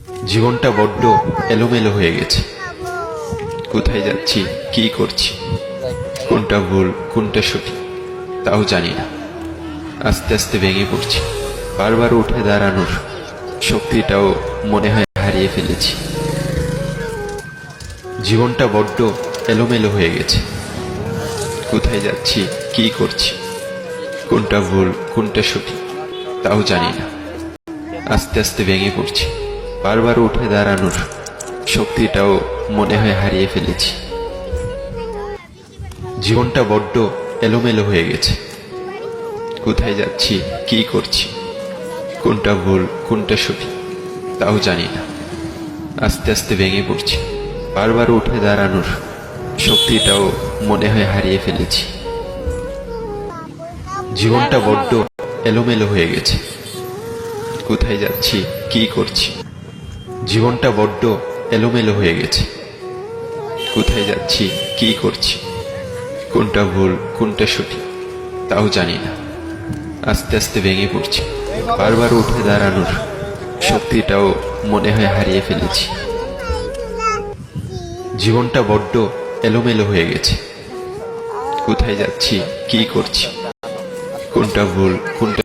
জীবনটা বড্ড এলোমেলো হয়ে গেছে। কোথায় যাচ্ছি, কি করছি, কোনটা ভুল কোনটা সঠিক তাও জানি না। আস্তে আস্তে ভেঙে পড়ছি। বারবার উঠে দাঁড়ানোর শক্তিটাও মনে হয় হারিয়ে ফেলেছি। জীবনটা বড্ড এলোমেলো হয়ে গেছে। কোথায় যাচ্ছি, কি করছি, কোনটা ভুল কোনটা সঠিক তাও জানি না। আস্তে আস্তে ভেঙে পড়ছি। বারবার উঠে দাঁড়ানোর শক্তিটাও মনে হয় হারিয়ে ফেলেছি। জীবনটা বড্ড এলোমেলো হয়ে গেছে। কোথায় যাচ্ছি, কি করছি, কোনটা ভুল কোনটা সঠিক তাও জানি না। আস্তে আস্তে ভেঙে পড়ছি। বারবার উঠে দাঁড়ানোর শক্তিটাও মনে হয় হারিয়ে ফেলেছি। জীবনটা বড্ড এলোমেলো হয়ে গেছে। কোথায় যাচ্ছি, কি করছি, জীবনটা বড্ড এলোমেলো হয়ে গেছে। কোথায় যাচ্ছি, কি করছি, কোনটা ভুল কোনটা সঠিক তাও জানি না। আস্তে আস্তে ভেঙে পড়ছি। বারবার উঠে দাঁড়ানোর শক্তিটাও মনে হয় হারিয়ে ফেলেছি। জীবনটা বড্ড এলোমেলো হয়ে গেছে। কোথায় যাচ্ছি, কি করছি, কোনটা ভুল কোনটা